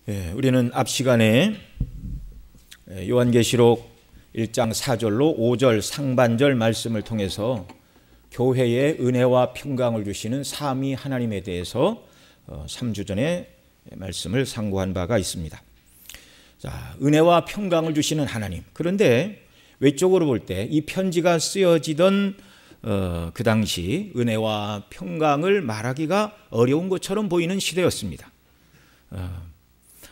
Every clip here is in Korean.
우리는 앞 시간에 요한계시록 1장 4절로 5절 상반절 말씀을 통해서 교회에 은혜와 평강을 주시는 삼위 하나님에 대해서 3주 전에 말씀을 상고한 바가 있습니다. 자, 은혜와 평강을 주시는 하나님. 그런데 외적으로 볼 때 이 편지가 쓰여지던 그 당시 은혜와 평강을 말하기가 어려운 것처럼 보이는 시대였습니다.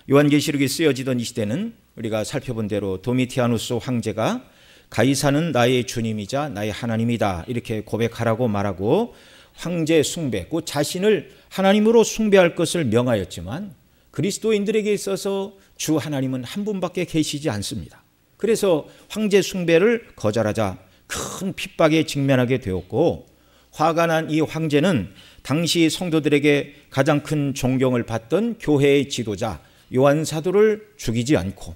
요한계시록이 쓰여지던 이 시대는 우리가 살펴본 대로 도미티아누스 황제가 가이사는 나의 주님이자 나의 하나님이다 이렇게 고백하라고 말하고 황제 숭배, 곧 자신을 하나님으로 숭배할 것을 명하였지만 그리스도인들에게 있어서 주 하나님은 한 분밖에 계시지 않습니다. 그래서 황제 숭배를 거절하자 큰 핍박에 직면하게 되었고, 화가 난 이 황제는 당시 성도들에게 가장 큰 존경을 받던 교회의 지도자 요한 사도를 죽이지 않고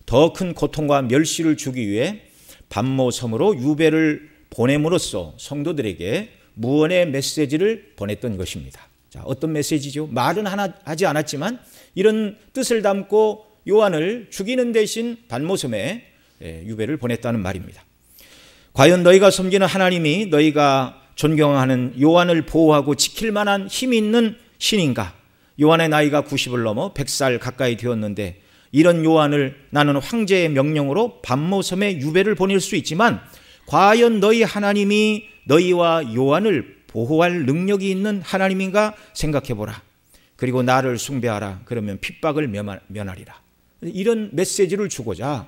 더 큰 고통과 멸시를 주기 위해 반모섬으로 유배를 보냄으로써 성도들에게 무언의 메시지를 보냈던 것입니다. 자, 어떤 메시지죠? 말은 하지 않았지만 이런 뜻을 담고 요한을 죽이는 대신 반모섬에 유배를 보냈다는 말입니다. 과연 너희가 섬기는 하나님이 너희가 존경하는 요한을 보호하고 지킬 만한 힘이 있는 신인가? 요한의 나이가 90을 넘어 100살 가까이 되었는데 이런 요한을 나는 황제의 명령으로 반모섬에 유배를 보낼 수 있지만 과연 너희 하나님이 너희와 요한을 보호할 능력이 있는 하나님인가 생각해보라. 그리고 나를 숭배하라. 그러면 핍박을 면하리라. 이런 메시지를 주고자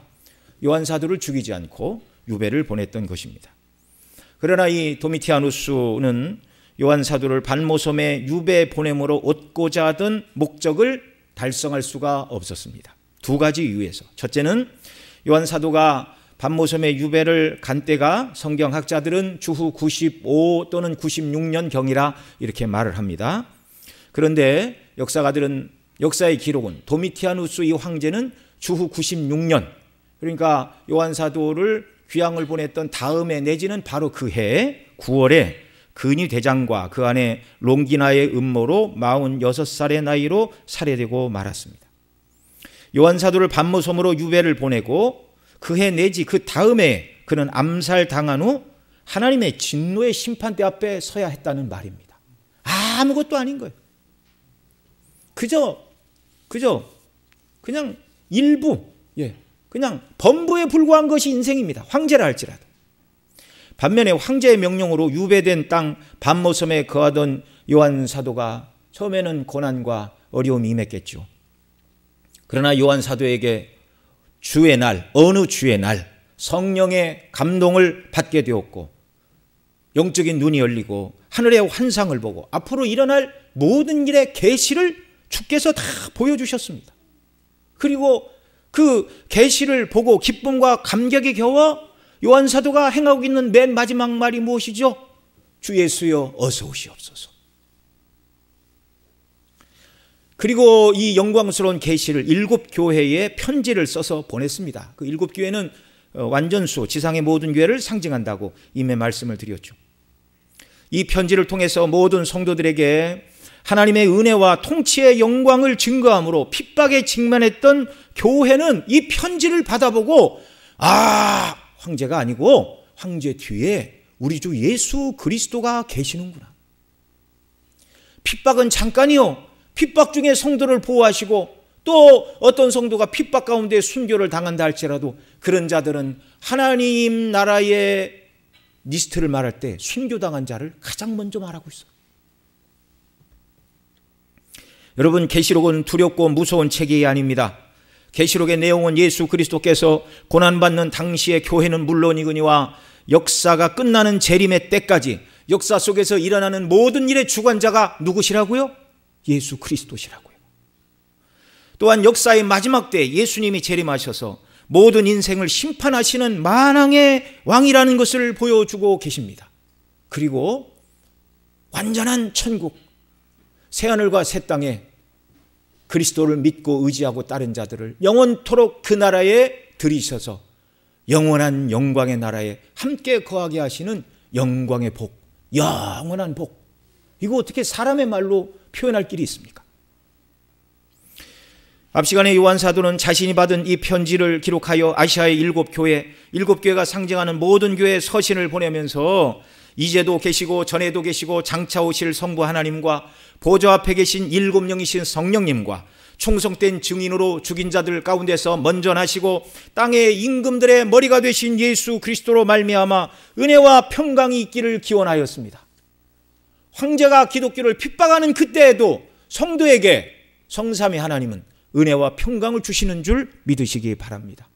요한 사도를 죽이지 않고 유배를 보냈던 것입니다. 그러나 이 도미티아누스는 요한 사도를 반모섬에 유배 보냄으로 얻고자 하던 목적을 달성할 수가 없었습니다. 두 가지 이유에서. 첫째는 요한 사도가 반모섬에 유배를 간 때가 성경학자들은 주후 95 또는 96년경이라 이렇게 말을 합니다. 그런데 역사가들은 역사의 기록은 도미티아누스 이 황제는 주후 96년, 그러니까 요한 사도를 귀양을 보냈던 다음해 내지는 바로 그 해 9월에 근위 대장과 그 아내 롱기나의 음모로 46살의 나이로 살해되고 말았습니다. 요한 사도를 반모섬으로 유배를 보내고 그 해 내지 그 다음에 그는 암살당한 후 하나님의 진노의 심판대 앞에 서야 했다는 말입니다. 아무것도 아닌 거예요. 그냥 일부, 그냥 범부에 불과한 것이 인생입니다. 황제라 할지라도. 반면에 황제의 명령으로 유배된 땅 반모섬에 거하던 요한 사도가 처음에는 고난과 어려움이 임했겠죠. 그러나 요한 사도에게 주의 날, 어느 주의 날 성령의 감동을 받게 되었고 영적인 눈이 열리고 하늘의 환상을 보고 앞으로 일어날 모든 일의 계시를 주께서 다 보여주셨습니다. 그리고 그 계시를 보고 기쁨과 감격에 겨워 요한 사도가 행하고 있는 맨 마지막 말이 무엇이죠? 주 예수여 어서 오시옵소서. 그리고 이 영광스러운 계시를 7교회에 편지를 써서 보냈습니다. 그 7교회는 완전수, 지상의 모든 교회를 상징한다고 이미 말씀을 드렸죠. 이 편지를 통해서 모든 성도들에게 하나님의 은혜와 통치의 영광을 증거함으로 핍박에 직면했던 교회는 이 편지를 받아보고 황제가 아니고 황제 뒤에 우리 주 예수 그리스도가 계시는구나. 핍박은 잠깐이요. 핍박 중에 성도를 보호하시고 또 어떤 성도가 핍박 가운데 순교를 당한다 할지라도 그런 자들은 하나님 나라의 리스트를 말할 때 순교당한 자를 가장 먼저 말하고 있어요. 여러분, 계시록은 두렵고 무서운 책이 아닙니다. 계시록의 내용은 예수 그리스도께서 고난받는 당시의 교회는 물론이거니와 역사가 끝나는 재림의 때까지 역사 속에서 일어나는 모든 일의 주관자가 누구시라고요? 예수 그리스도시라고요. 또한 역사의 마지막 때 예수님이 재림하셔서 모든 인생을 심판하시는 만왕의 왕이라는 것을 보여주고 계십니다. 그리고 완전한 천국, 새하늘과 새 땅에 그리스도를 믿고 의지하고 따른 자들을 영원토록 그 나라에 들이셔서 영원한 영광의 나라에 함께 거하게 하시는 영광의 복, 영원한 복. 이거 어떻게 사람의 말로 표현할 길이 있습니까? 앞 시간에 요한 사도는 자신이 받은 이 편지를 기록하여 아시아의 7교회, 7교회가 상징하는 모든 교회에 서신을 보내면서 이제도 계시고 전에도 계시고 장차 오실 성부 하나님과 보좌 앞에 계신 7명이신 성령님과 충성된 증인으로 죽인 자들 가운데서 먼저 나시고 땅의 임금들의 머리가 되신 예수 그리스도로 말미암아 은혜와 평강이 있기를 기원하였습니다. 황제가 기독교를 핍박하는 그때에도 성도에게 성삼위 하나님은 은혜와 평강을 주시는 줄 믿으시기 바랍니다.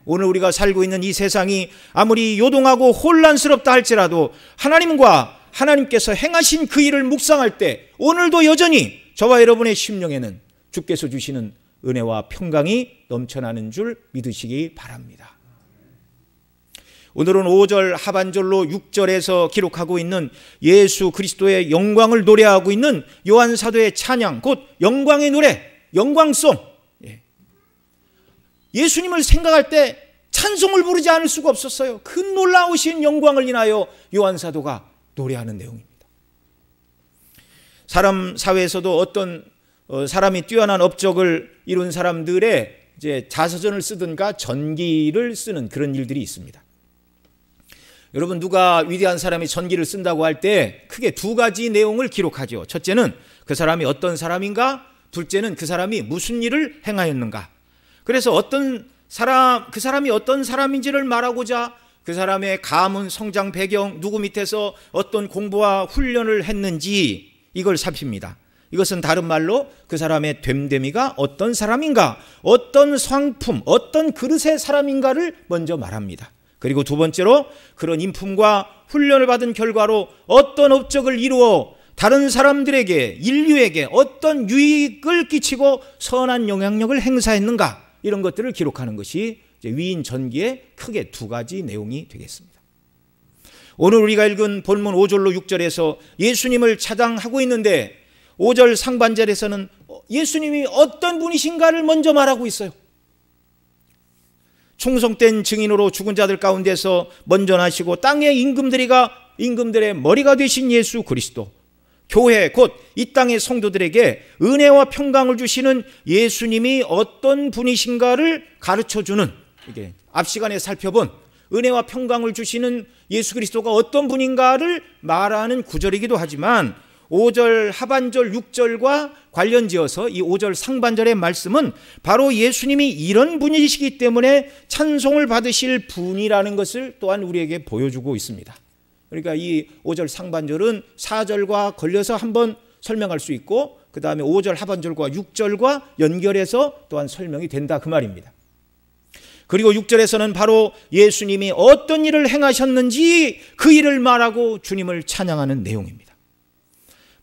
오늘 우리가 살고 있는 이 세상이 아무리 요동하고 혼란스럽다 할지라도 하나님과 하나님께서 행하신 그 일을 묵상할 때 오늘도 여전히 저와 여러분의 심령에는 주께서 주시는 은혜와 평강이 넘쳐나는 줄 믿으시기 바랍니다. 오늘은 5절 하반절로 6절에서 기록하고 있는 예수 그리스도의 영광을 노래하고 있는 요한 사도의 찬양, 곧 영광의 노래, 영광송. 예수님을 생각할 때 찬송을 부르지 않을 수가 없었어요. 그 놀라우신 영광을 인하여 요한 사도가 노래하는 내용입니다. 사람 사회에서도 어떤 사람이 뛰어난 업적을 이룬 사람들의 이제 자서전을 쓰든가 전기를 쓰는 그런 일들이 있습니다. 여러분, 누가 위대한 사람이 전기를 쓴다고 할 때 크게 두 가지 내용을 기록하죠. 첫째는 그 사람이 어떤 사람인가, 둘째는 그 사람이 무슨 일을 행하였는가. 그래서 그 사람이 어떤 사람인지를 말하고자 그 사람의 가문, 성장 배경, 누구 밑에서 어떤 공부와 훈련을 했는지 이걸 살핍니다. 이것은 다른 말로 그 사람의 됨됨이가 어떤 사람인가, 어떤 상품, 어떤 그릇의 사람인가를 먼저 말합니다. 그리고 두 번째로 그런 인품과 훈련을 받은 결과로 어떤 업적을 이루어 다른 사람들에게, 인류에게 어떤 유익을 끼치고 선한 영향력을 행사했는가, 이런 것들을 기록하는 것이 위인 전기의 크게 두 가지 내용이 되겠습니다. 오늘 우리가 읽은 본문 5절로 6절에서 예수님을 찬양하고 있는데 5절 상반절에서는 예수님이 어떤 분이신가를 먼저 말하고 있어요. 충성된 증인으로 죽은 자들 가운데서 먼저 나시고 땅의 임금들의 머리가 되신 예수 그리스도, 교회 곧 이 땅의 성도들에게 은혜와 평강을 주시는 예수님이 어떤 분이신가를 가르쳐주는, 이게 앞 시간에 살펴본 은혜와 평강을 주시는 예수 그리스도가 어떤 분인가를 말하는 구절이기도 하지만 5절 하반절 6절과 관련지어서 이 5절 상반절의 말씀은 바로 예수님이 이런 분이시기 때문에 찬송을 받으실 분이라는 것을 또한 우리에게 보여주고 있습니다. 그러니까 이 5절 상반절은 4절과 걸려서 한번 설명할 수 있고 그 다음에 5절 하반절과 6절과 연결해서 또한 설명이 된다, 그 말입니다. 그리고 6절에서는 바로 예수님이 어떤 일을 행하셨는지 그 일을 말하고 주님을 찬양하는 내용입니다.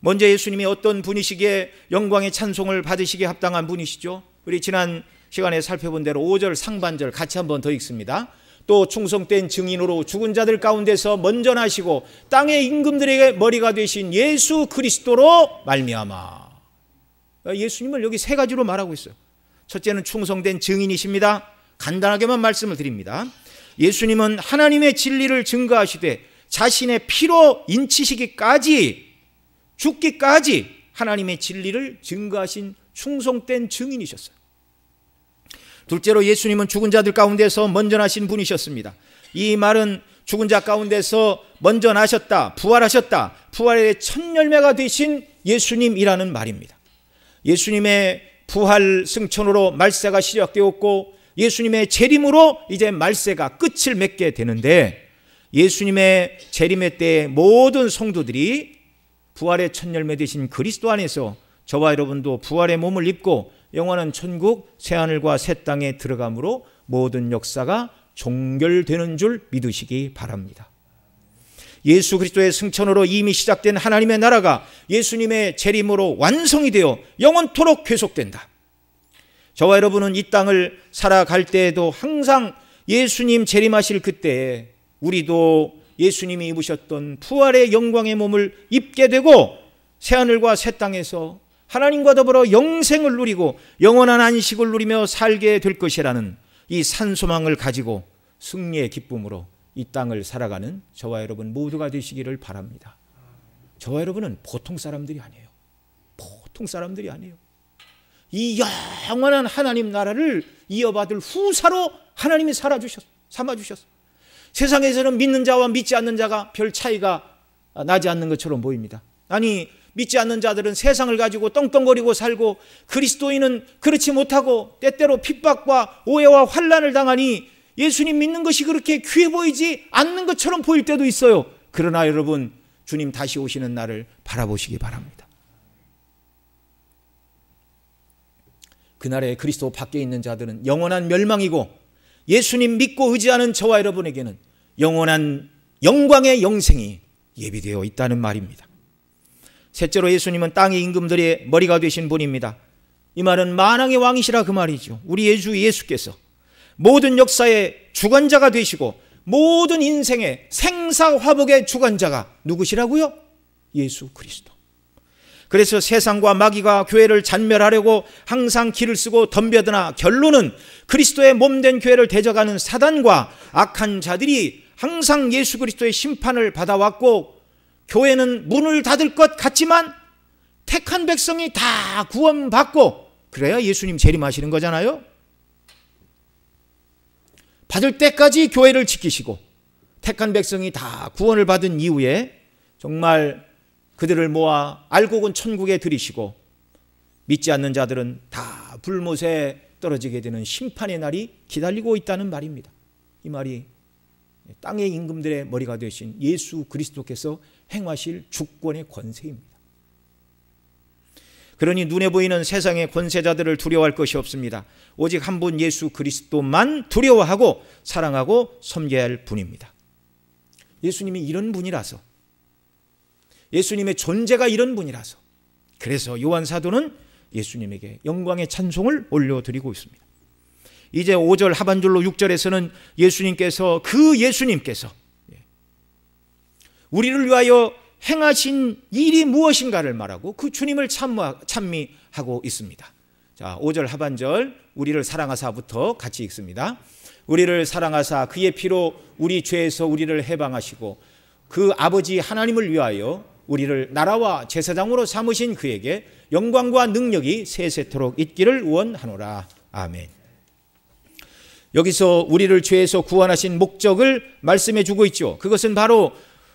먼저 예수님이 어떤 분이시기에 영광의 찬송을 받으시기에 합당한 분이시죠. 우리 지난 시간에 살펴본 대로 5절 상반절 같이 한번 더 읽습니다. 또 충성된 증인으로 죽은 자들 가운데서 먼저 나시고 땅의 임금들에게 머리가 되신 예수 그리스도로 말미암아. 예수님을 여기 세 가지로 말하고 있어요. 첫째는 충성된 증인이십니다. 간단하게만 말씀을 드립니다. 예수님은 하나님의 진리를 증거하시되 자신의 피로 인치시기까지, 죽기까지 하나님의 진리를 증거하신 충성된 증인이셨어요. 둘째로 예수님은 죽은 자들 가운데서 먼저 나신 분이셨습니다. 이 말은 죽은 자 가운데서 먼저 나셨다, 부활하셨다, 부활의 첫 열매가 되신 예수님이라는 말입니다. 예수님의 부활 승천으로 말세가 시작되었고 예수님의 재림으로 이제 말세가 끝을 맺게 되는데, 예수님의 재림의 때에 모든 성도들이 부활의 첫 열매 되신 그리스도 안에서 저와 여러분도 부활의 몸을 입고 영원한 천국 새하늘과 새 땅에 들어감으로 모든 역사가 종결되는 줄 믿으시기 바랍니다. 예수 그리스도의 승천으로 이미 시작된 하나님의 나라가 예수님의 재림으로 완성이 되어 영원토록 계속된다. 저와 여러분은 이 땅을 살아갈 때에도 항상 예수님 재림하실 그때에 우리도 예수님이 입으셨던 부활의 영광의 몸을 입게 되고 새하늘과 새 땅에서 하나님과 더불어 영생을 누리고 영원한 안식을 누리며 살게 될 것이라는 이 산소망을 가지고 승리의 기쁨으로 이 땅을 살아가는 저와 여러분 모두가 되시기를 바랍니다. 저와 여러분은 보통 사람들이 아니에요. 보통 사람들이 아니에요. 이 영원한 하나님 나라를 이어받을 후사로 하나님이 삼아주셨어. 세상에서는 믿는 자와 믿지 않는 자가 별 차이가 나지 않는 것처럼 보입니다. 아니, 믿지 않는 자들은 세상을 가지고 떵떵거리고 살고, 그리스도인은 그렇지 못하고 때때로 핍박과 오해와 환난을 당하니 예수님 믿는 것이 그렇게 귀해 보이지 않는 것처럼 보일 때도 있어요. 그러나 여러분, 주님 다시 오시는 날을 바라보시기 바랍니다. 그날에 그리스도 밖에 있는 자들은 영원한 멸망이고, 예수님 믿고 의지하는 저와 여러분에게는 영원한 영광의 영생이 예비되어 있다는 말입니다. 셋째로, 예수님은 땅의 임금들의 머리가 되신 분입니다. 이 말은 만왕의 왕이시라 그 말이죠. 우리 예수께서 모든 역사의 주관자가 되시고 모든 인생의 생사화복의 주관자가 누구시라고요? 예수 그리스도. 그래서 세상과 마귀가 교회를 잔멸하려고 항상 길을 쓰고 덤벼드나 결론은 그리스도의 몸된 교회를 대적하는 사단과 악한 자들이 항상 예수 그리스도의 심판을 받아왔고, 교회는 문을 닫을 것 같지만 택한 백성이 다 구원받고, 그래야 예수님 재림하시는 거잖아요. 받을 때까지 교회를 지키시고 택한 백성이 다 구원을 받은 이후에 정말 그들을 모아 알곡은 천국에 들이시고, 믿지 않는 자들은 다 불못에 떨어지게 되는 심판의 날이 기다리고 있다는 말입니다. 이 말이 땅의 임금들의 머리가 되신 예수 그리스도께서 행하실 주권의 권세입니다. 그러니 눈에 보이는 세상의 권세자들을 두려워할 것이 없습니다. 오직 한 분 예수 그리스도만 두려워하고 사랑하고 섬겨야 할 분입니다. 예수님이 이런 분이라서, 예수님의 존재가 이런 분이라서, 그래서 요한 사도는 예수님에게 영광의 찬송을 올려드리고 있습니다. 이제 5절 하반절로 6절에서는 예수님께서 우리를 위하여 행하신 일이 무엇인가를 말하고 그 주님을 찬미하고 있습니다. 자, 5절 하반절 우리를 사랑하사부터 같이 읽습니다. 우리를 사랑하사 그의 피로 우리 죄에서 우리를 해방하시고 그 아버지 하나님을 위하여 우리를 나라와 제사장으로 삼으신 그에게 영광과 능력이 세세토록 있기를 원하노라. 아멘. 여기서 우리를 죄에서 구원하신 목적을 말씀해 주고 있죠. 그것은 바로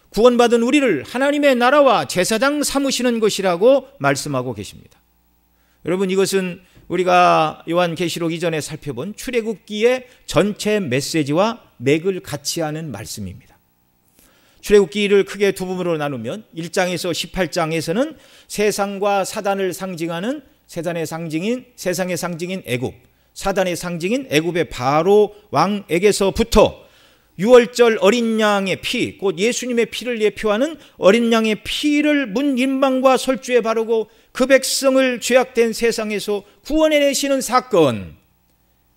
구원받은 우리를 하나님의 나라와 제사장 삼으시는 것이라고 말씀하고 계십니다. 여러분, 이것은 우리가 요한계시록 이전에 살펴본 출애굽기의 전체 메시지와 맥을 같이 하는 말씀입니다. 출애굽기를 크게 두 부분으로 나누면 1장에서 18장에서는 세상과 사단을 상징하는 세상의 상징인 애굽, 사단의 상징인 애굽의 바로 왕에게서부터 6월절 어린 양의 피, 곧 예수님의 피를 예표하는 어린 양의 피를 문 인방과 설주에 바르고 그 백성을 죄악된 세상에서 구원해내시는 사건,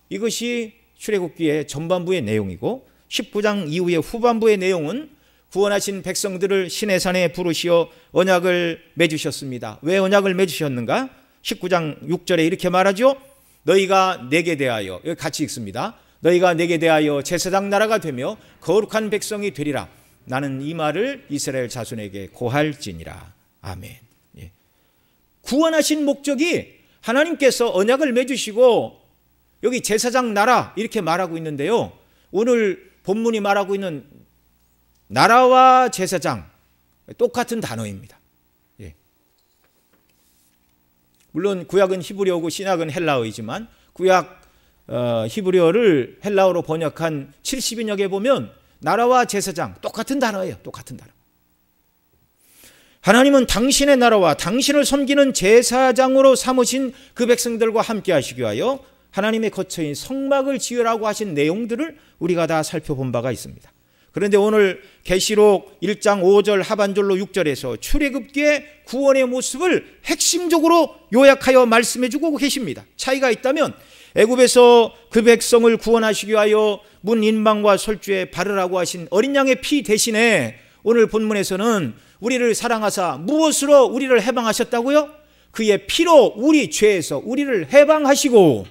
이것이 출애굽기의 전반부의 내용이고, 19장 이후의 후반부의 내용은 구원하신 백성들을 시내산에 부르시어 언약을 맺으셨습니다. 왜 언약을 맺으셨는가? 19장 6절에 이렇게 말하죠. 너희가 내게 대하여, 여기 같이 읽습니다. 너희가 내게 대하여 제사장 나라가 되며 거룩한 백성이 되리라. 나는 이 말을 이스라엘 자손에게 고할지니라. 아멘. 예. 구원하신 목적이 하나님께서 언약을 맺으시고 여기 제사장 나라 이렇게 말하고 있는데요. 오늘 본문이 말하고 있는 나라와 제사장 똑같은 단어입니다. 예. 물론 구약은 히브리어고 신약은 헬라어이지만 구약 히브리어를 헬라어로 번역한 70인역에 보면 나라와 제사장 똑같은 단어예요. 똑같은 단어. 하나님은 당신의 나라와 당신을 섬기는 제사장으로 삼으신 그 백성들과 함께 하시기 위하여 하나님의 거처인 성막을 지으라고 하신 내용들을 우리가 다 살펴본 바가 있습니다. 그런데 오늘 계시록 1장 5절 하반절로 6절에서 출애굽기의 구원의 모습을 핵심적으로 요약하여 말씀해 주고 계십니다. 차이가 있다면 애굽에서 그 백성을 구원하시기 위하여 문 인방과 설주에 바르라고 하신 어린 양의 피 대신에 오늘 본문에서는 우리를 사랑하사 무엇으로 우리를 해방하셨다고요? 그의 피로 우리 죄에서 우리를 해방하시고,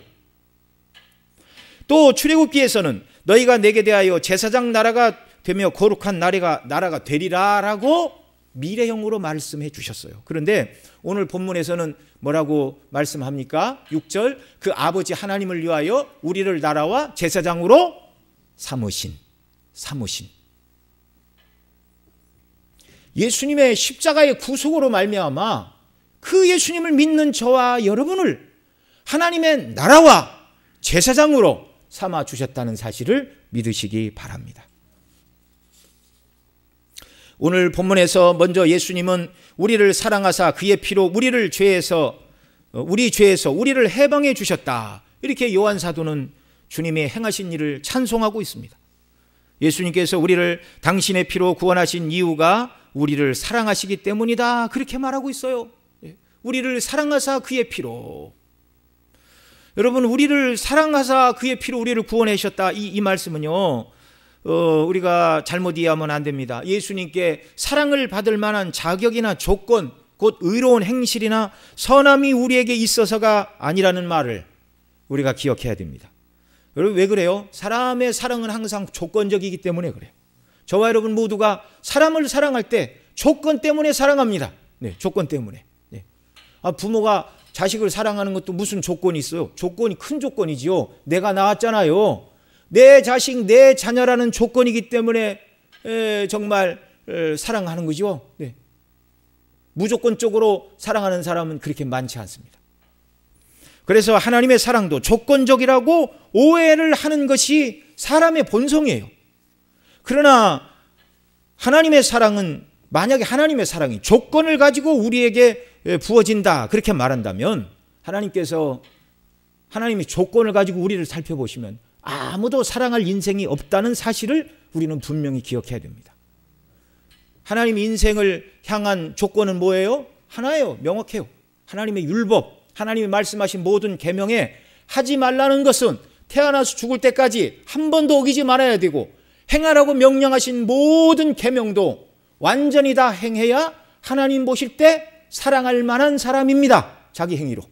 또 출애굽기에서는 너희가 내게 대하여 제사장 나라가 되며 거룩한 나라가 되리라라고 미래형으로 말씀해 주셨어요. 그런데 오늘 본문에서는 뭐라고 말씀합니까? 6절, 그 아버지 하나님을 위하여 우리를 나라와 제사장으로 삼으신. 예수님의 십자가의 구속으로 말미암아 그 예수님을 믿는 저와 여러분을 하나님의 나라와 제사장으로 삼아 주셨다는 사실을 믿으시기 바랍니다. 오늘 본문에서 먼저 예수님은 우리를 사랑하사 그의 피로 우리 죄에서 우리를 해방해 주셨다. 이렇게 요한 사도는 주님의 행하신 일을 찬송하고 있습니다. 예수님께서 우리를 당신의 피로 구원하신 이유가 우리를 사랑하시기 때문이다. 그렇게 말하고 있어요. 우리를 사랑하사 그의 피로. 여러분, 우리를 사랑하사 그의 피로 우리를 구원해 주셨다. 이 말씀은요, 우리가 잘못 이해하면 안 됩니다. 예수님께 사랑을 받을 만한 자격이나 조건, 곧 의로운 행실이나 선함이 우리에게 있어서가 아니라는 말을 우리가 기억해야 됩니다. 여러분, 왜 그래요? 사람의 사랑은 항상 조건적이기 때문에 그래요. 저와 여러분 모두가 사람을 사랑할 때 조건 때문에 사랑합니다. 네, 조건 때문에. 네. 부모가 자식을 사랑하는 것도 무슨 조건이 있어요? 조건이 큰 조건이지요. 내가 낳았잖아요. 내 자식, 내 자녀라는 조건이기 때문에 정말 사랑하는 거죠. 네. 무조건적으로 사랑하는 사람은 그렇게 많지 않습니다. 그래서 하나님의 사랑도 조건적이라고 오해를 하는 것이 사람의 본성이에요. 그러나 하나님의 사랑은, 만약에 하나님의 사랑이 조건을 가지고 우리에게 부어진다 그렇게 말한다면, 하나님이 조건을 가지고 우리를 살펴보시면 아무도 사랑할 인생이 없다는 사실을 우리는 분명히 기억해야 됩니다. 하나님의 인생을 향한 조건은 뭐예요? 하나예요. 명확해요. 하나님의 율법, 하나님이 말씀하신 모든 계명에 하지 말라는 것은 태어나서 죽을 때까지 한 번도 어기지 말아야 되고, 행하라고 명령하신 모든 계명도 완전히 다 행해야 하나님 보실 때 사랑할 만한 사람입니다. 자기 행위로.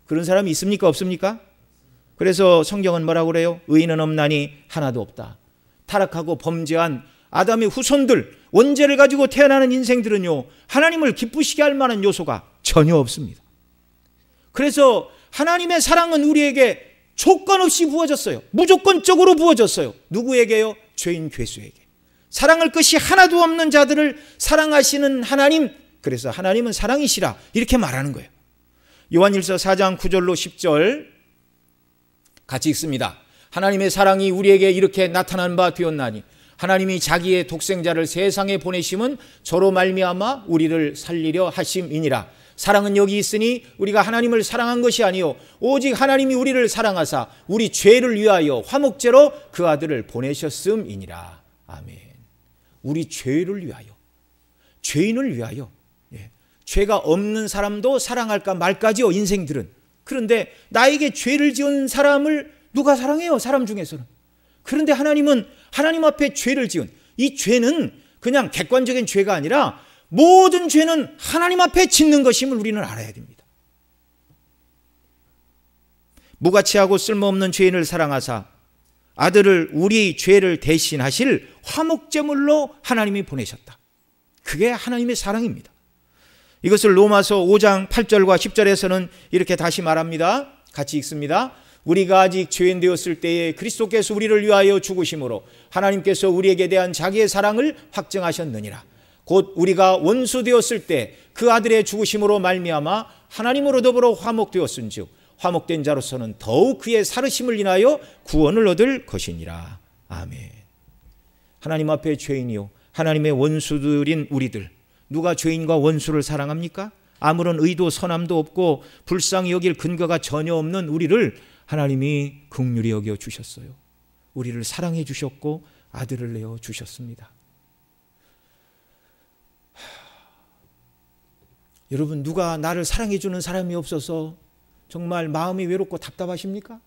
그런 사람이 있습니까? 없습니까? 그래서 성경은 뭐라고 그래요? 의인은 없나니 하나도 없다. 타락하고 범죄한 아담의 후손들, 원죄를 가지고 태어나는 인생들은요, 하나님을 기쁘시게 할 만한 요소가 전혀 없습니다. 그래서 하나님의 사랑은 우리에게 조건 없이 부어졌어요. 무조건적으로 부어졌어요. 누구에게요? 죄인 괴수에게. 사랑할 것이 하나도 없는 자들을 사랑하시는 하나님, 그래서 하나님은 사랑이시라 이렇게 말하는 거예요. 요한일서 4장 9절로 10절 같이 읽습니다. 하나님의 사랑이 우리에게 이렇게 나타난 바 되었나니 하나님이 자기의 독생자를 세상에 보내심은 저로 말미암아 우리를 살리려 하심이니라. 사랑은 여기 있으니 우리가 하나님을 사랑한 것이 아니요 오직 하나님이 우리를 사랑하사 우리 죄를 위하여 화목제로 그 아들을 보내셨음이니라. 아멘. 우리 죄를 위하여, 죄인을 위하여. 예. 죄가 없는 사람도 사랑할까 말까지요, 인생들은. 그런데 나에게 죄를 지은 사람을 누가 사랑해요? 사람 중에서는. 그런데 하나님은 하나님 앞에 죄를 지은, 이 죄는 그냥 객관적인 죄가 아니라 모든 죄는 하나님 앞에 짓는 것임을 우리는 알아야 됩니다. 무가치하고 쓸모없는 죄인을 사랑하사 아들을 우리 죄를 대신하실 화목제물로 하나님이 보내셨다. 그게 하나님의 사랑입니다. 이것을 로마서 5장 8절과 10절에서는 이렇게 다시 말합니다. 같이 읽습니다. 우리가 아직 죄인 되었을 때에 그리스도께서 우리를 위하여 죽으심으로 하나님께서 우리에게 대한 자기의 사랑을 확증하셨느니라. 곧 우리가 원수 되었을 때 그 아들의 죽으심으로 말미암아 하나님으로 더불어 화목되었은즉 화목된 자로서는 더욱 그의 살으심을 인하여 구원을 얻을 것이니라. 아멘. 하나님 앞에 죄인이요 하나님의 원수들인 우리들, 누가 죄인과 원수를 사랑합니까? 아무런 의도 선함도 없고 불쌍히 여길 근거가 전혀 없는 우리를 하나님이 긍휼히 여겨 주셨어요. 우리를 사랑해 주셨고 아들을 내어 주셨습니다. 여러분, 누가 나를 사랑해 주는 사람이 없어서 정말 마음이 외롭고 답답하십니까?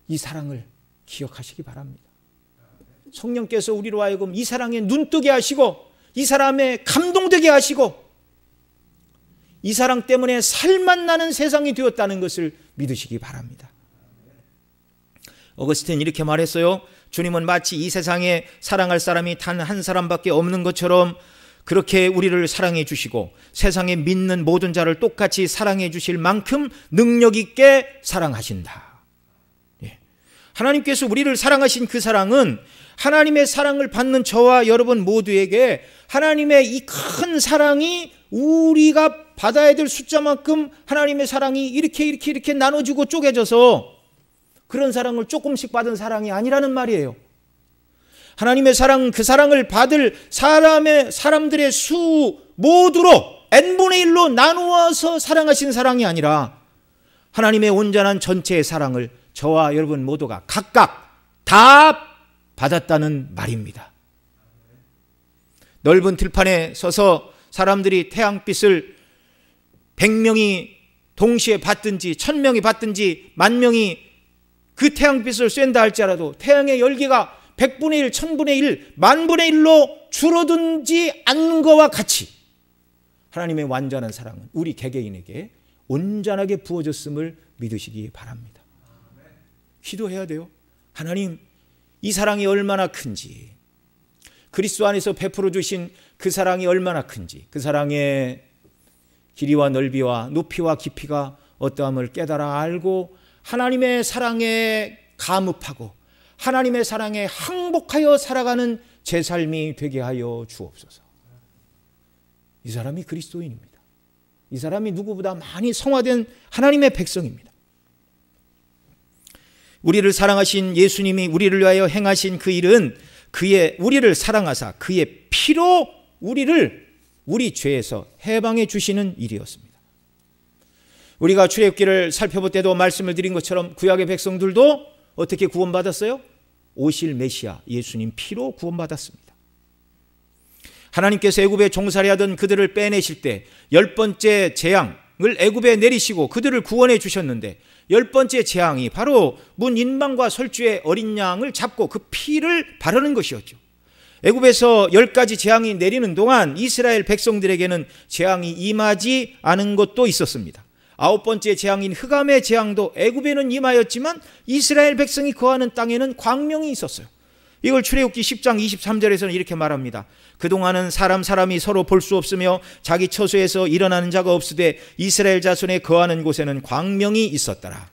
이 사랑을 기억하시기 바랍니다. 성령께서 우리로 하여금 이 사랑에 눈뜨게 하시고 이 사람에 감동되게 하시고 이 사랑 때문에 살만 나는 세상이 되었다는 것을 믿으시기 바랍니다. 어거스틴 이렇게 말했어요. 주님은 마치 이 세상에 사랑할 사람이 단 한 사람밖에 없는 것처럼 그렇게 우리를 사랑해 주시고 세상에 믿는 모든 자를 똑같이 사랑해 주실 만큼 능력 있게 사랑하신다. 하나님께서 우리를 사랑하신 그 사랑은 하나님의 사랑을 받는 저와 여러분 모두에게 하나님의 이 큰 사랑이 우리가 받아야 될 숫자만큼 하나님의 사랑이 이렇게 나눠지고 쪼개져서 그런 사랑을 조금씩 받은 사랑이 아니라는 말이에요. 하나님의 사랑, 그 사랑을 받을 사람들의 수 모두로 n분의 1로 나누어서 사랑하신 사랑이 아니라 하나님의 온전한 전체의 사랑을 저와 여러분 모두가 각각 다 받았다는 말입니다. 넓은 들판에 서서 사람들이 태양빛을 100명이 동시에 받든지 1000명이 받든지 10,000명이 그 태양빛을 쐰다 할지라도 태양의 열기가 100분의 1, 1000분의 1, 10,000분의 1로 줄어들지 않는 것과 같이 하나님의 완전한 사랑은 우리 개개인에게 온전하게 부어졌음을 믿으시기 바랍니다. 기도해야 돼요. 하나님, 이 사랑이 얼마나 큰지, 그리스도 안에서 베풀어 주신 그 사랑이 얼마나 큰지, 그 사랑의 길이와 넓이와 높이와 깊이가 어떠함을 깨달아 알고 하나님의 사랑에 감흡하고 하나님의 사랑에 항복하여 살아가는 제 삶이 되게 하여 주옵소서. 이 사람이 그리스도인입니다. 이 사람이 누구보다 많이 성화된 하나님의 백성입니다. 우리를 사랑하신 예수님이 우리를 위하여 행하신 그 일은 우리를 사랑하사 그의 피로 우리 죄에서 해방해 주시는 일이었습니다. 우리가 출애굽기를 살펴볼 때도 말씀을 드린 것처럼 구약의 백성들도 어떻게 구원받았어요? 오실 메시아 예수님 피로 구원받았습니다. 하나님께서 애굽에 종살이 하던 그들을 빼내실 때 10번째 재앙을 애굽에 내리시고 그들을 구원해 주셨는데 10번째 재앙이 바로 문 인방과 설주의 어린 양을 잡고 그 피를 바르는 것이었죠. 애굽에서 10가지 재앙이 내리는 동안 이스라엘 백성들에게는 재앙이 임하지 않은 것도 있었습니다. 9번째 재앙인 흑암의 재앙도 애굽에는 임하였지만 이스라엘 백성이 거하는 땅에는 광명이 있었어요. 이걸 출애굽기 10장 23절에서는 이렇게 말합니다. 그동안은 사람이 서로 볼 수 없으며 자기 처소에서 일어나는 자가 없으되 이스라엘 자손에 거하는 곳에는 광명이 있었더라.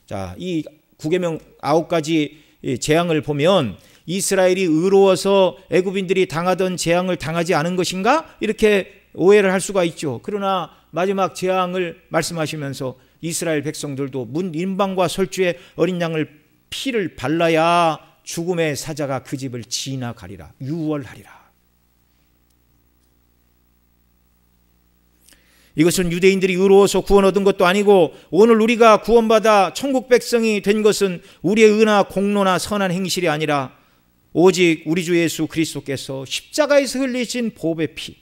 자, 이 구계명 9가지 재앙을 보면 이스라엘이 의로워서 애굽인들이 당하던 재앙을 당하지 않은 것인가? 이렇게 오해를 할 수가 있죠. 그러나 마지막 재앙을 말씀하시면서 이스라엘 백성들도 문 인방과 설주의 어린 양을 피를 발라야 죽음의 사자가 그 집을 지나가리라, 유월하리라. 이것은 유대인들이 의로워서 구원 얻은 것도 아니고 오늘 우리가 구원받아 천국 백성이 된 것은 우리의 의나 공로나 선한 행실이 아니라 오직 우리 주 예수 그리스도께서 십자가에서 흘리신 보배의 피,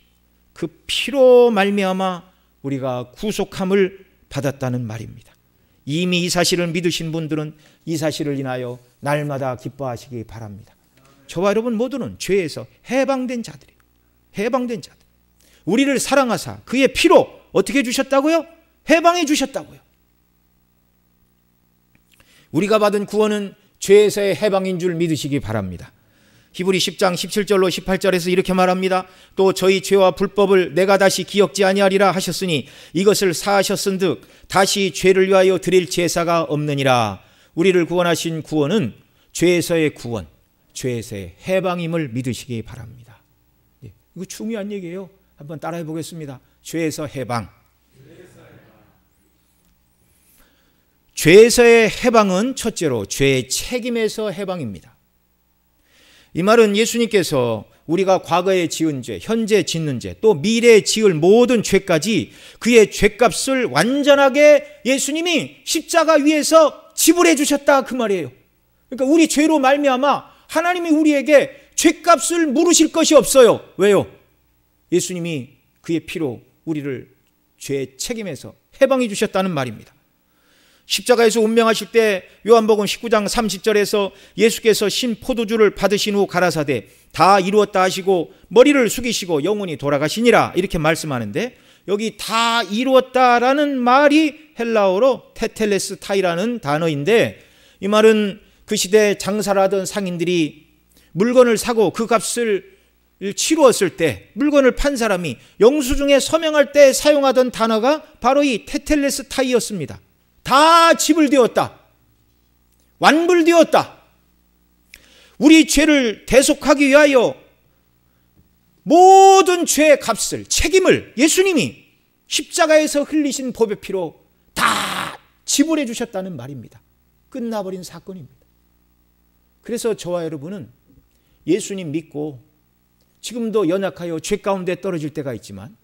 그 피로 말미암아 우리가 구속함을 받았다는 말입니다. 이미 이 사실을 믿으신 분들은 이 사실을 인하여 날마다 기뻐하시기 바랍니다. 저와 여러분 모두는 죄에서 해방된 자들이에요. 해방된 자들. 우리를 사랑하사 그의 피로 어떻게 해주셨다고요? 해방해 주셨다고요. 우리가 받은 구원은 죄에서의 해방인 줄 믿으시기 바랍니다. 히브리 10장 17절로 18절에서 이렇게 말합니다. 또 저희 죄와 불법을 내가 다시 기억지 아니하리라 하셨으니 이것을 사하셨은즉 다시 죄를 위하여 드릴 제사가 없느니라. 우리를 구원하신 구원은 죄에서의 구원, 죄에서의 해방임을 믿으시기 바랍니다. 이거 중요한 얘기예요. 한번 따라해 보겠습니다. 죄에서 해방. 죄에서의 해방은 첫째로 죄의 책임에서 해방입니다. 이 말은 예수님께서 우리가 과거에 지은 죄, 현재 짓는 죄, 또 미래에 지을 모든 죄까지 그의 죄값을 완전하게 예수님이 십자가 위에서 지불해 주셨다 그 말이에요. 그러니까 우리 죄로 말미암아 하나님이 우리에게 죄값을 물으실 것이 없어요. 왜요? 예수님이 그의 피로 우리를 죄의 책임에서 해방해 주셨다는 말입니다. 십자가에서 운명하실 때 요한복음 19장 30절에서 예수께서 신 포도주를 받으신 후 가라사대 다 이루었다 하시고 머리를 숙이시고 영원히 돌아가시니라 이렇게 말씀하는데 여기 다 이루었다라는 말이 헬라어로 테텔레스타이라는 단어인데 이 말은 그 시대 장사를 하던 상인들이 물건을 사고 그 값을 치루었을 때, 물건을 판 사람이 영수증에 서명할 때 사용하던 단어가 바로 이 테텔레스타이였습니다. 다 지불되었다, 완불되었다. 우리 죄를 대속하기 위하여 모든 죄의 값을, 책임을 예수님이 십자가에서 흘리신 보배 피로 다 지불해 주셨다는 말입니다. 끝나버린 사건입니다. 그래서 저와 여러분은 예수님 믿고 지금도 연약하여 죄 가운데 떨어질 때가 있지만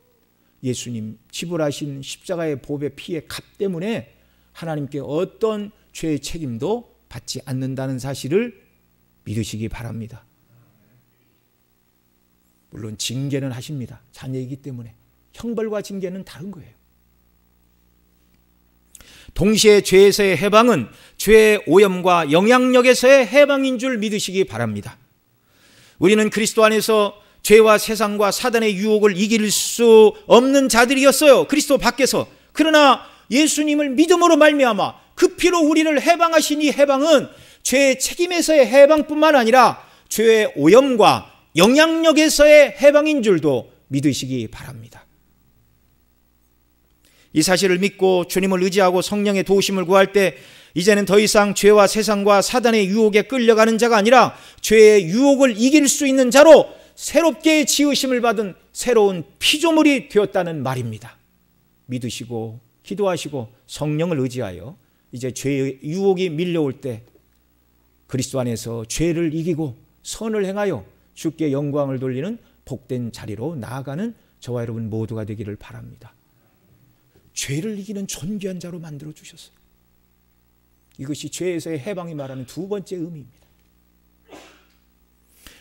예수님 지불하신 십자가의 보배 피의 값 때문에 하나님께 어떤 죄의 책임도 받지 않는다는 사실을 믿으시기 바랍니다. 물론 징계는 하십니다. 자녀이기 때문에. 형벌과 징계는 다른 거예요. 동시에 죄에서의 해방은 죄의 오염과 영향력에서의 해방인 줄 믿으시기 바랍니다. 우리는 그리스도 안에서 죄와 세상과 사단의 유혹을 이길 수 없는 자들이었어요. 그리스도 밖에서. 그러나 예수님을 믿음으로 말미암아 그 피로 우리를 해방하신 이 해방은 죄의 책임에서의 해방뿐만 아니라 죄의 오염과 영향력에서의 해방인 줄도 믿으시기 바랍니다. 이 사실을 믿고 주님을 의지하고 성령의 도우심을 구할 때 이제는 더 이상 죄와 세상과 사단의 유혹에 끌려가는 자가 아니라 죄의 유혹을 이길 수 있는 자로 새롭게 지으심을 받은 새로운 피조물이 되었다는 말입니다. 믿으시고 기도하시고 성령을 의지하여 이제 죄의 유혹이 밀려올 때 그리스도 안에서 죄를 이기고 선을 행하여 주께 영광을 돌리는 복된 자리로 나아가는 저와 여러분 모두가 되기를 바랍니다. 죄를 이기는 존귀한 자로 만들어 주셨어요. 이것이 죄에서의 해방이 말하는 두 번째 의미입니다.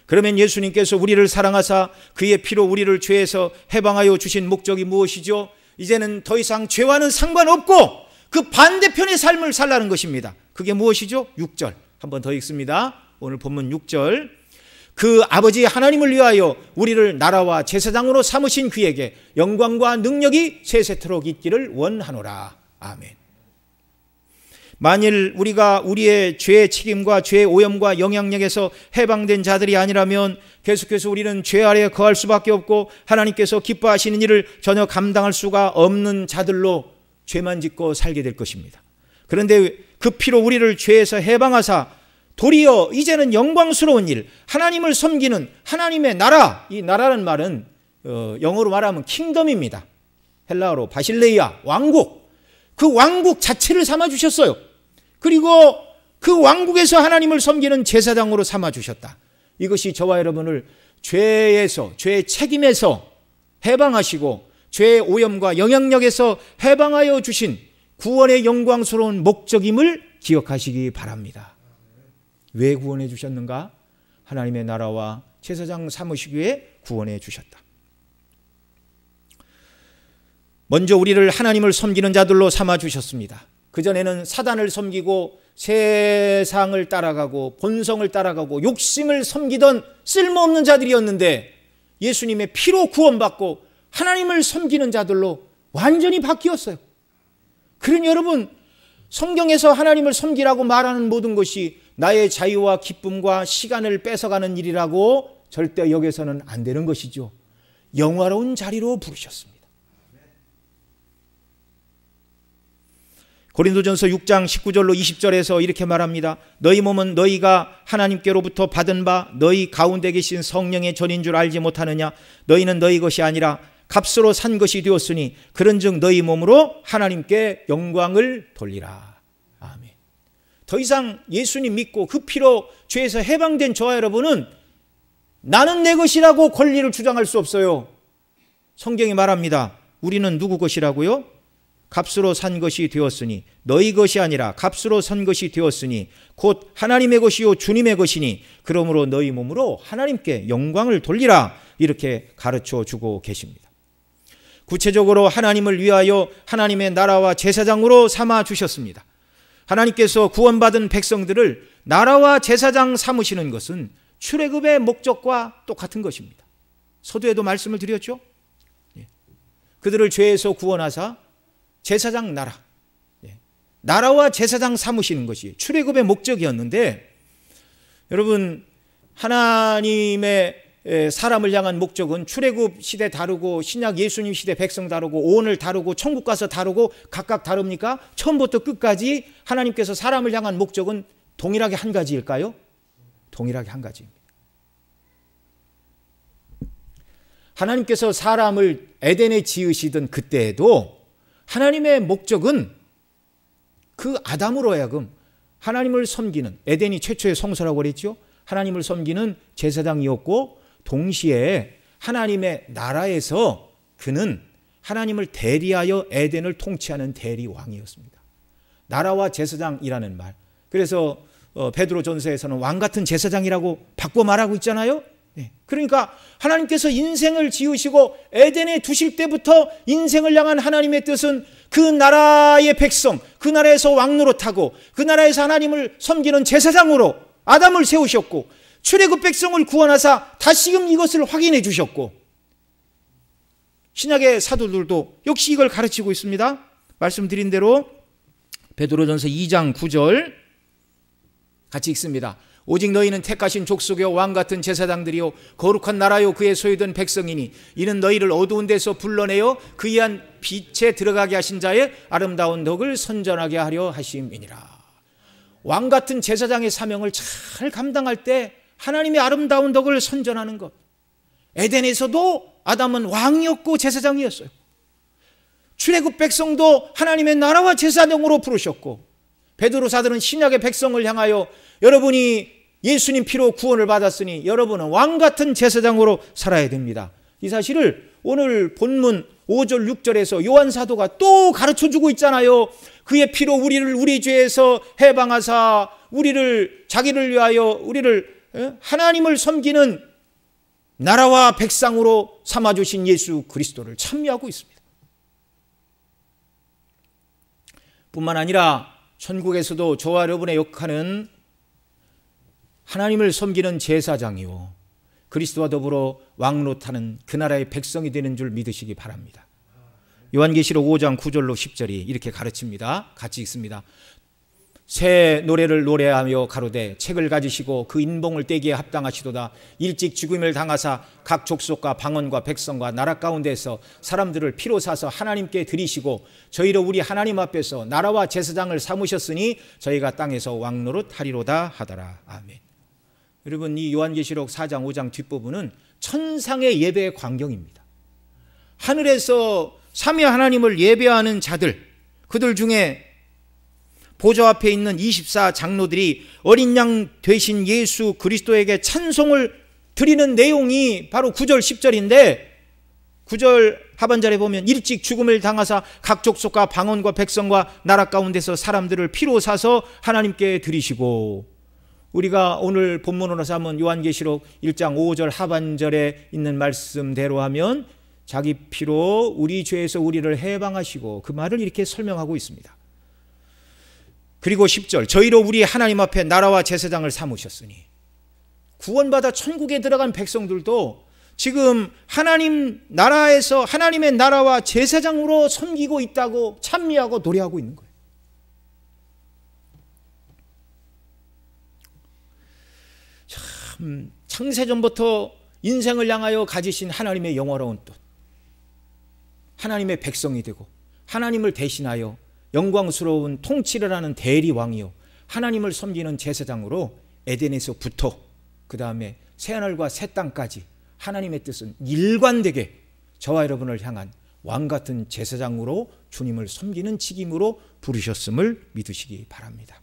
그러면 예수님께서 우리를 사랑하사 그의 피로 우리를 죄에서 해방하여 주신 목적이 무엇이죠? 이제는 더 이상 죄와는 상관없고 그 반대편의 삶을 살라는 것입니다. 그게 무엇이죠? 6절 한 번 더 읽습니다. 오늘 본문 6절. 그 아버지 하나님을 위하여 우리를 나라와 제사장으로 삼으신 그에게 영광과 능력이 세세토록 있기를 원하노라. 아멘. 만일 우리가 우리의 죄의 책임과 죄의 오염과 영향력에서 해방된 자들이 아니라면 계속해서 우리는 죄 아래에 거할 수밖에 없고 하나님께서 기뻐하시는 일을 전혀 감당할 수가 없는 자들로 죄만 짓고 살게 될 것입니다. 그런데 그 피로 우리를 죄에서 해방하사 도리어 이제는 영광스러운 일, 하나님을 섬기는 하나님의 나라, 이 나라는 말은 영어로 말하면 킹덤입니다. 헬라어로 바실레이아, 왕국. 그 왕국 자체를 삼아주셨어요. 그리고 그 왕국에서 하나님을 섬기는 제사장으로 삼아주셨다. 이것이 저와 여러분을 죄에서, 죄의 책임에서 해방하시고 죄의 오염과 영향력에서 해방하여 주신 구원의 영광스러운 목적임을 기억하시기 바랍니다. 왜 구원해 주셨는가? 하나님의 나라와 제사장 삼으시기 위해 구원해 주셨다. 먼저 우리를 하나님을 섬기는 자들로 삼아 주셨습니다. 그전에는 사단을 섬기고 세상을 따라가고 본성을 따라가고 욕심을 섬기던 쓸모없는 자들이었는데 예수님의 피로 구원받고 하나님을 섬기는 자들로 완전히 바뀌었어요. 그러니 여러분, 성경에서 하나님을 섬기라고 말하는 모든 것이 나의 자유와 기쁨과 시간을 뺏어가는 일이라고 절대 여겨서는 안 되는 것이죠. 영화로운 자리로 부르셨습니다. 고린도전서 6장 19절로 20절에서 이렇게 말합니다. 너희 몸은 너희가 하나님께로부터 받은 바 너희 가운데 계신 성령의 전인 줄 알지 못하느냐? 너희는 너희 것이 아니라 값으로 산 것이 되었으니 그런즉 너희 몸으로 하나님께 영광을 돌리라. 아멘. 더 이상 예수님 믿고 그 피로 죄에서 해방된 저와 여러분은 나는 내 것이라고 권리를 주장할 수 없어요. 성경이 말합니다. 우리는 누구 것이라고요? 값으로 산 것이 되었으니 너희 것이 아니라 값으로 산 것이 되었으니 곧 하나님의 것이요 주님의 것이니 그러므로 너희 몸으로 하나님께 영광을 돌리라. 이렇게 가르쳐 주고 계십니다. 구체적으로 하나님을 위하여 하나님의 나라와 제사장으로 삼아 주셨습니다. 하나님께서 구원받은 백성들을 나라와 제사장 삼으시는 것은 출애굽의 목적과 똑같은 것입니다. 서두에도 말씀을 드렸죠. 그들을 죄에서 구원하사 제사장 나라, 나라와 제사장 삼으시는 것이 출애굽의 목적이었는데 여러분, 하나님의 사람을 향한 목적은 출애굽 시대 다르고 신약 예수님 시대 백성 다르고 오늘 다르고 천국 가서 다르고 각각 다릅니까? 처음부터 끝까지 하나님께서 사람을 향한 목적은 동일하게 한 가지일까요? 동일하게 한 가지입니다. 하나님께서 사람을 에덴에 지으시던 그때에도 하나님의 목적은 그 아담으로 하여금 하나님을 섬기는, 에덴이 최초의 성소라고 그랬죠. 하나님을 섬기는 제사장이었고 동시에 하나님의 나라에서 그는 하나님을 대리하여 에덴을 통치하는 대리왕이었습니다. 나라와 제사장이라는 말. 그래서 베드로전서에서는 왕 같은 제사장이라고 바꿔 말하고 있잖아요. 그러니까 하나님께서 인생을 지으시고 에덴에 두실 때부터 인생을 향한 하나님의 뜻은 그 나라의 백성, 그 나라에서 왕노릇하고 그 나라에서 하나님을 섬기는 제사장으로 아담을 세우셨고 출애굽 백성을 구원하사 다시금 이것을 확인해 주셨고 신약의 사도들도 역시 이걸 가르치고 있습니다. 말씀드린 대로 베드로전서 2장 9절 같이 읽습니다. 오직 너희는 택하신 족속이요 왕같은 제사장들이요 거룩한 나라요 그의 소유된 백성이니 이는 너희를 어두운 데서 불러내어 그이한 빛에 들어가게 하신 자의 아름다운 덕을 선전하게 하려 하심이니라. 왕같은 제사장의 사명을 잘 감당할 때 하나님의 아름다운 덕을 선전하는 것. 에덴에서도 아담은 왕이었고 제사장이었어요. 출애굽 백성도 하나님의 나라와 제사장으로 부르셨고 베드로 사도는 신약의 백성을 향하여 여러분이 예수님 피로 구원을 받았으니 여러분은 왕같은 제사장으로 살아야 됩니다. 이 사실을 오늘 본문 5절 6절에서 요한 사도가 또 가르쳐주고 있잖아요. 그의 피로 우리를 우리 죄에서 해방하사 우리를 자기를 위하여 우리를 하나님을 섬기는 나라와 백성으로 삼아주신 예수 그리스도를 찬미하고 있습니다. 뿐만 아니라 천국에서도 저와 여러분의 역할은 하나님을 섬기는 제사장이요 그리스도와 더불어 왕노릇하는 그 나라의 백성이 되는 줄 믿으시기 바랍니다. 요한계시록 5장 9절로 10절이 이렇게 가르칩니다. 같이 읽습니다. 새 노래를 노래하며 가로되 책을 가지시고 그 인봉을 떼기에 합당하시도다. 일찍 죽음을 당하사 각 족속과 방언과 백성과 나라 가운데서 사람들을 피로 사서 하나님께 드리시고 저희로 우리 하나님 앞에서 나라와 제사장을 삼으셨으니 저희가 땅에서 왕노릇 하리로다 하더라. 아멘. 여러분 이 요한계시록 4장 5장 뒷부분은 천상의 예배의 광경입니다. 하늘에서 삼위 하나님을 예배하는 자들, 그들 중에 보좌 앞에 있는 24 장로들이 어린 양 되신 예수 그리스도에게 찬송을 드리는 내용이 바로 9절 10절인데 9절 하반절에 보면 일찍 죽음을 당하사 각 족속과 방언과 백성과 나라 가운데서 사람들을 피로 사서 하나님께 드리시고 우리가 오늘 본문으로 삼은 요한계시록 1장 5절 하반절에 있는 말씀대로 하면 자기 피로 우리 죄에서 우리를 해방하시고 그 말을 이렇게 설명하고 있습니다. 그리고 10절 저희로 우리 하나님 앞에 나라와 제사장을 삼으셨으니 구원받아 천국에 들어간 백성들도 지금 하나님 나라에서 하나님의 나라와 제사장으로 섬기고 있다고 찬미하고 노래하고 있는 거예요. 참 창세전부터 인생을 향하여 가지신 하나님의 영화로운 뜻, 하나님의 백성이 되고 하나님을 대신하여 영광스러운 통치를 하는 대리왕이요 하나님을 섬기는 제사장으로 에덴에서부터 그 다음에 새하늘과 새 땅까지 하나님의 뜻은 일관되게 저와 여러분을 향한 왕같은 제사장으로 주님을 섬기는 직임으로 부르셨음을 믿으시기 바랍니다.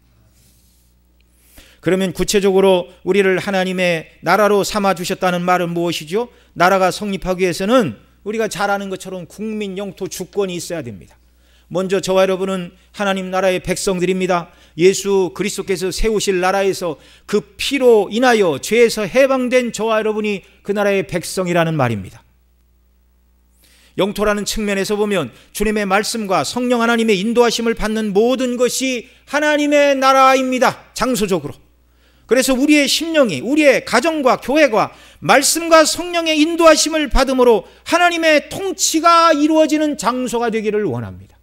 그러면 구체적으로 우리를 하나님의 나라로 삼아주셨다는 말은 무엇이죠? 나라가 성립하기 위해서는 우리가 잘 아는 것처럼 국민, 영토, 주권이 있어야 됩니다. 먼저 저와 여러분은 하나님 나라의 백성들입니다. 예수 그리스도께서 세우실 나라에서 그 피로 인하여 죄에서 해방된 저와 여러분이 그 나라의 백성이라는 말입니다. 영토라는 측면에서 보면 주님의 말씀과 성령 하나님의 인도하심을 받는 모든 것이 하나님의 나라입니다. 장소적으로. 그래서 우리의 심령이 우리의 가정과 교회가 말씀과 성령의 인도하심을 받음으로 하나님의 통치가 이루어지는 장소가 되기를 원합니다.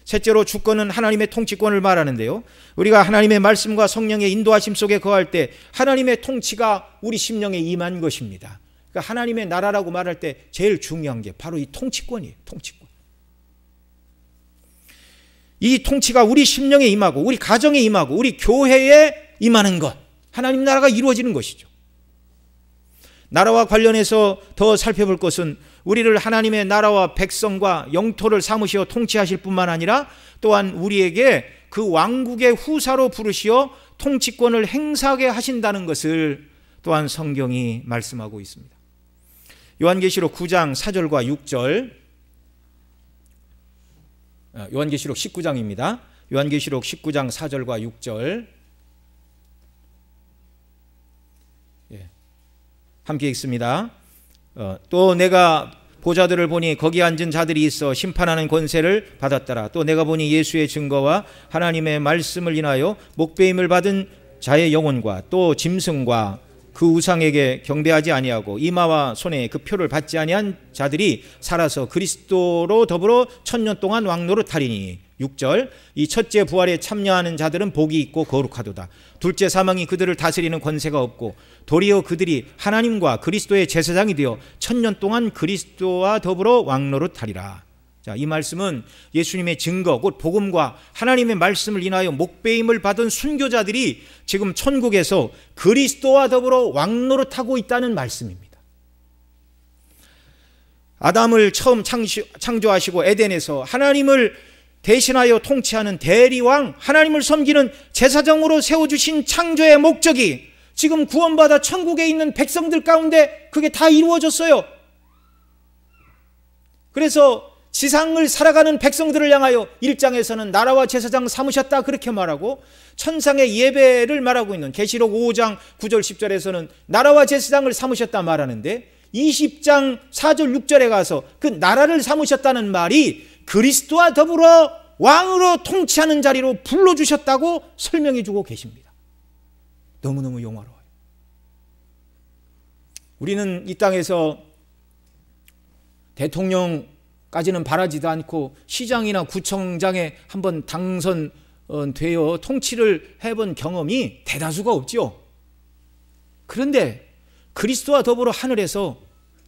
셋째로 주권은 하나님의 통치권을 말하는데요. 우리가 하나님의 말씀과 성령의 인도하심 속에 거할 때 하나님의 통치가 우리 심령에 임한 것입니다. 그러니까 하나님의 나라라고 말할 때 제일 중요한 게 바로 이 통치권이에요. 통치권. 이 통치가 우리 심령에 임하고 우리 가정에 임하고 우리 교회에 임하는 것, 하나님 나라가 이루어지는 것이죠. 나라와 관련해서 더 살펴볼 것은 우리를 하나님의 나라와 백성과 영토를 삼으시어 통치하실 뿐만 아니라 또한 우리에게 그 왕국의 후사로 부르시어 통치권을 행사하게 하신다는 것을 또한 성경이 말씀하고 있습니다. 요한계시록 9장 4절과 6절, 요한계시록 19장입니다. 요한계시록 19장 4절과 6절 함께 읽습니다. 또 내가 보좌들을 보니 거기 앉은 자들이 있어 심판하는 권세를 받았더라. 또 내가 보니 예수의 증거와 하나님의 말씀을 인하여 목배임을 받은 자의 영혼과 또 짐승과 그 우상에게 경배하지 아니하고 이마와 손에 그 표를 받지 아니한 자들이 살아서 그리스도로 더불어 1000년 동안 왕노릇하리니. 6절, 이 첫째 부활에 참여하는 자들은 복이 있고 거룩하도다. 둘째 사망이 그들을 다스리는 권세가 없고 도리어 그들이 하나님과 그리스도의 제사장이 되어 1000년 동안 그리스도와 더불어 왕노릇하리라. 자, 이 말씀은 예수님의 증거, 곧 복음과 하나님의 말씀을 인하여 목배임을 받은 순교자들이 지금 천국에서 그리스도와 더불어 왕노릇하고 있다는 말씀입니다. 아담을 처음 창조하시고 에덴에서 하나님을 대신하여 통치하는 대리왕, 하나님을 섬기는 제사장으로 세워주신 창조의 목적이 지금 구원받아 천국에 있는 백성들 가운데 그게 다 이루어졌어요. 그래서 지상을 살아가는 백성들을 향하여 1장에서는 나라와 제사장 삼으셨다 그렇게 말하고, 천상의 예배를 말하고 있는 계시록 5장 9절 10절에서는 나라와 제사장을 삼으셨다 말하는데, 20장 4절 6절에 가서 그 나라를 삼으셨다는 말이 그리스도와 더불어 왕으로 통치하는 자리로 불러주셨다고 설명해 주고 계십니다. 너무너무 영화로워요. 우리는 이 땅에서 대통령까지는 바라지도 않고 시장이나 구청장에 한번 당선되어 통치를 해본 경험이 대다수가 없죠. 그런데 그리스도와 더불어 하늘에서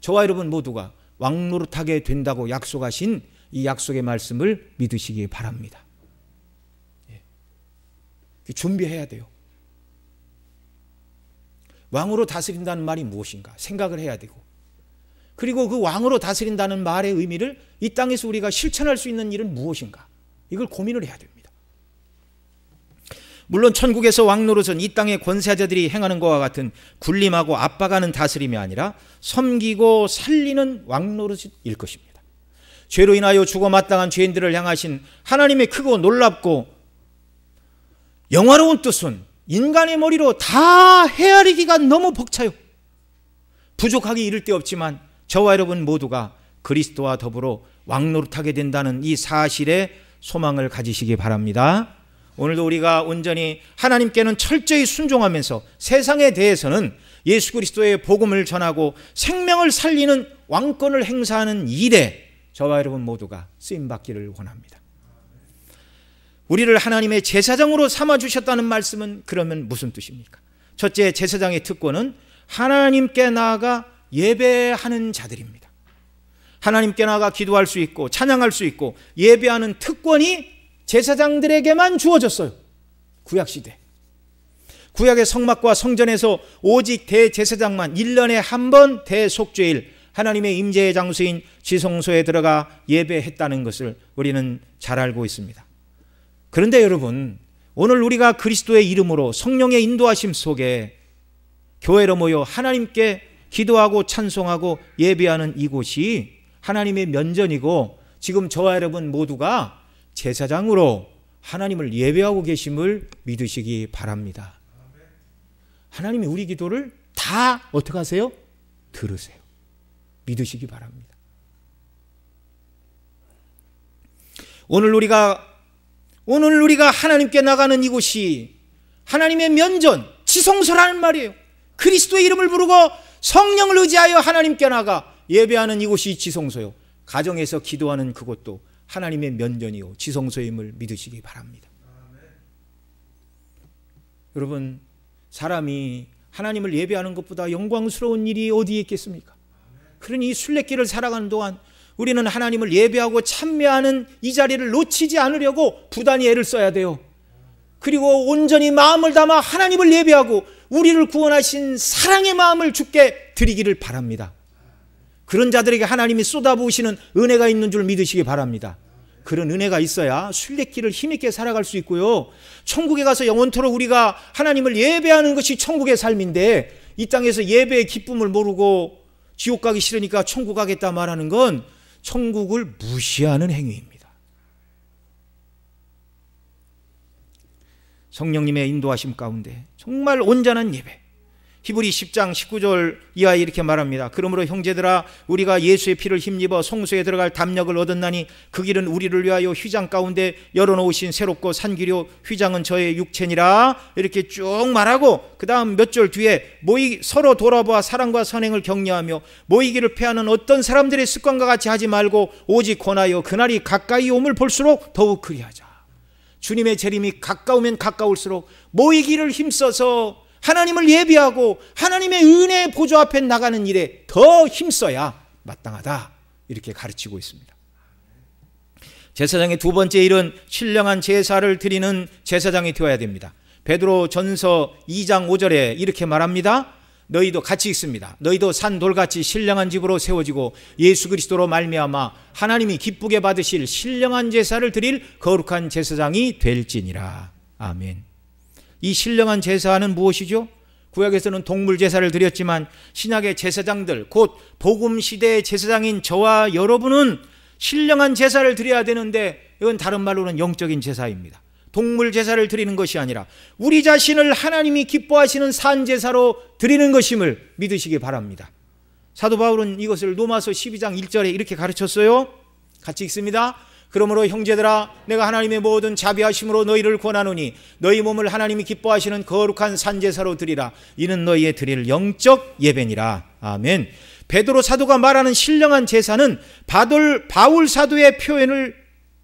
저와 여러분 모두가 왕노릇하게 된다고 약속하신 이 약속의 말씀을 믿으시기 바랍니다. 준비해야 돼요. 왕으로 다스린다는 말이 무엇인가 생각을 해야 되고, 그리고 그 왕으로 다스린다는 말의 의미를 이 땅에서 우리가 실천할 수 있는 일은 무엇인가, 이걸 고민을 해야 됩니다. 물론 천국에서 왕노릇은 이 땅의 권세자들이 행하는 것과 같은 군림하고 압박하는 다스림이 아니라 섬기고 살리는 왕노릇일 것입니다. 죄로 인하여 죽어 마땅한 죄인들을 향하신 하나님의 크고 놀랍고 영화로운 뜻은 인간의 머리로 다 헤아리기가 너무 벅차요. 부족하기 이를 데 없지만 저와 여러분 모두가 그리스도와 더불어 왕노릇하게 된다는 이 사실에 소망을 가지시기 바랍니다. 오늘도 우리가 온전히 하나님께는 철저히 순종하면서 세상에 대해서는 예수 그리스도의 복음을 전하고 생명을 살리는 왕권을 행사하는 일에 저와 여러분 모두가 쓰임받기를 원합니다. 우리를 하나님의 제사장으로 삼아주셨다는 말씀은 그러면 무슨 뜻입니까? 첫째, 제사장의 특권은 하나님께 나아가 예배하는 자들입니다. 하나님께 나아가 기도할 수 있고 찬양할 수 있고 예배하는 특권이 제사장들에게만 주어졌어요. 구약시대. 구약의 성막과 성전에서 오직 대제사장만 1년에 한 번 대속죄일 하나님의 임재의 장소인 지성소에 들어가 예배했다는 것을 우리는 잘 알고 있습니다. 그런데 여러분, 오늘 우리가 그리스도의 이름으로 성령의 인도하심 속에 교회로 모여 하나님께 기도하고 찬송하고 예배하는 이곳이 하나님의 면전이고, 지금 저와 여러분 모두가 제사장으로 하나님을 예배하고 계심을 믿으시기 바랍니다. 하나님이 우리 기도를 다 어떻게 하세요? 들으세요. 믿으시기 바랍니다. 오늘 우리가 하나님께 나가는 이곳이 하나님의 면전, 지성소라는 말이에요. 그리스도의 이름을 부르고 성령을 의지하여 하나님께 나가 예배하는 이곳이 지성소요. 가정에서 기도하는 그곳도 하나님의 면전이요 지성소임을 믿으시기 바랍니다. 여러분, 사람이 하나님을 예배하는 것보다 영광스러운 일이 어디에 있겠습니까? 그러니 이 순례길을 살아가는 동안 우리는 하나님을 예배하고 참여하는 이 자리를 놓치지 않으려고 부단히 애를 써야 돼요. 그리고 온전히 마음을 담아 하나님을 예배하고 우리를 구원하신 사랑의 마음을 주께 드리기를 바랍니다. 그런 자들에게 하나님이 쏟아부으시는 은혜가 있는 줄 믿으시기 바랍니다. 그런 은혜가 있어야 순례길을 힘있게 살아갈 수 있고요, 천국에 가서 영원토록 우리가 하나님을 예배하는 것이 천국의 삶인데, 이 땅에서 예배의 기쁨을 모르고 지옥 가기 싫으니까 천국 가겠다 말하는 건 천국을 무시하는 행위입니다. 성령님의 인도하심 가운데 정말 온전한 예배, 히브리 10장 19절 이하에 이렇게 말합니다. 그러므로 형제들아, 우리가 예수의 피를 힘입어 성소에 들어갈 담력을 얻었나니 그 길은 우리를 위하여 휘장 가운데 열어놓으신 새롭고 산 길이요 휘장은 저의 육체니라. 이렇게 쭉 말하고 그 다음 몇 절 뒤에 서로 돌아보아 사랑과 선행을 격려하며 모이기를 패하는 어떤 사람들의 습관과 같이 하지 말고 오직 권하여 그날이 가까이 옴을 볼수록 더욱 그리하자. 주님의 재림이 가까우면 가까울수록 모이기를 힘써서 하나님을 예배하고 하나님의 은혜의 보좌 앞에 나가는 일에 더 힘써야 마땅하다, 이렇게 가르치고 있습니다. 제사장의 두 번째 일은 신령한 제사를 드리는 제사장이 되어야 됩니다. 베드로 전서 2장 5절에 이렇게 말합니다. 너희도 같이 있습니다. 너희도 산돌같이 신령한 집으로 세워지고 예수 그리스도로 말미암아 하나님이 기쁘게 받으실 신령한 제사를 드릴 거룩한 제사장이 될지니라. 아멘. 이 신령한 제사는 무엇이죠? 구약에서는 동물 제사를 드렸지만 신약의 제사장들, 곧 복음 시대의 제사장인 저와 여러분은 신령한 제사를 드려야 되는데, 이건 다른 말로는 영적인 제사입니다. 동물 제사를 드리는 것이 아니라 우리 자신을 하나님이 기뻐하시는 산 제사로 드리는 것임을 믿으시기 바랍니다. 사도 바울은 이것을 로마서 12장 1절에 이렇게 가르쳤어요. 같이 읽습니다. 그러므로 형제들아, 내가 하나님의 모든 자비하심으로 너희를 권하노니 너희 몸을 하나님이 기뻐하시는 거룩한 산제사로 드리라. 이는 너희의 드릴 영적 예배니라. 아멘. 베드로 사도가 말하는 신령한 제사는 바울 사도의 표현을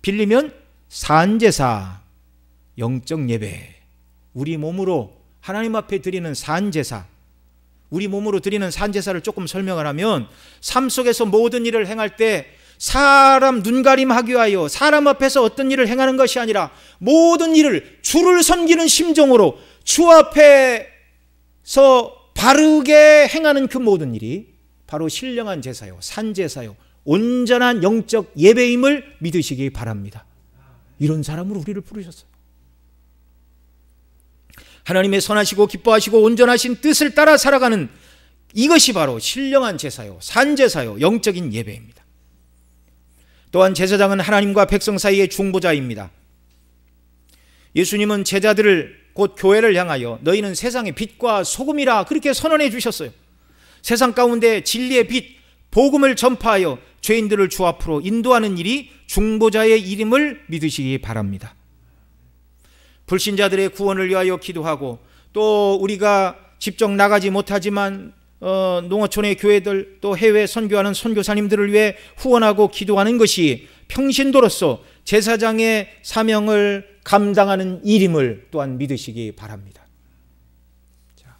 빌리면 산제사, 영적 예배, 우리 몸으로 하나님 앞에 드리는 산제사, 우리 몸으로 드리는 산제사를 조금 설명을 하면, 삶 속에서 모든 일을 행할 때 사람 눈가림하기 위하여 사람 앞에서 어떤 일을 행하는 것이 아니라 모든 일을 주를 섬기는 심정으로 주 앞에서 바르게 행하는 그 모든 일이 바로 신령한 제사요, 산제사요, 온전한 영적 예배임을 믿으시기 바랍니다. 이런 사람으로 우리를 부르셨어요. 하나님의 선하시고 기뻐하시고 온전하신 뜻을 따라 살아가는 이것이 바로 신령한 제사요, 산제사요, 영적인 예배입니다. 또한 제사장은 하나님과 백성 사이의 중보자입니다. 예수님은 제자들을, 곧 교회를 향하여 너희는 세상의 빛과 소금이라 그렇게 선언해 주셨어요. 세상 가운데 진리의 빛, 복음을 전파하여 죄인들을 주 앞으로 인도하는 일이 중보자의 일임을 믿으시기 바랍니다. 불신자들의 구원을 위하여 기도하고, 또 우리가 직접 나가지 못하지만 농어촌의 교회들, 또 해외 선교하는 선교사님들을 위해 후원하고 기도하는 것이 평신도로서 제사장의 사명을 감당하는 일임을 또한 믿으시기 바랍니다. 자,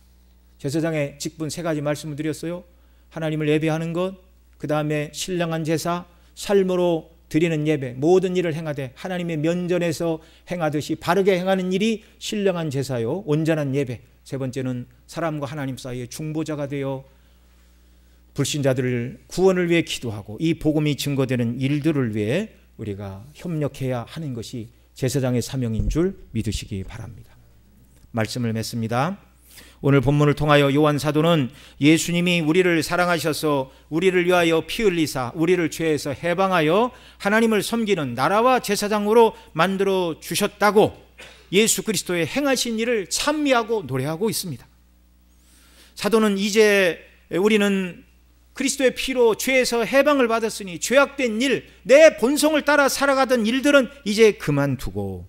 제사장의 직분 세 가지 말씀을 드렸어요. 하나님을 예배하는 것, 그 다음에 신령한 제사, 삶으로 드리는 예배, 모든 일을 행하되 하나님의 면전에서 행하듯이 바르게 행하는 일이 신령한 제사요, 온전한 예배. 세 번째는 사람과 하나님 사이의 중보자가 되어 불신자들을 구원을 위해 기도하고 이 복음이 증거되는 일들을 위해 우리가 협력해야 하는 것이 제사장의 사명인 줄 믿으시기 바랍니다. 말씀을 맺습니다. 오늘 본문을 통하여 요한 사도는 예수님이 우리를 사랑하셔서 우리를 위하여 피 흘리사 우리를 죄에서 해방하여 하나님을 섬기는 나라와 제사장으로 만들어 주셨다고 예수 그리스도의 행하신 일을 찬미하고 노래하고 있습니다. 사도는 이제 우리는 그리스도의 피로 죄에서 해방을 받았으니 죄악된 일, 내 본성을 따라 살아가던 일들은 이제 그만두고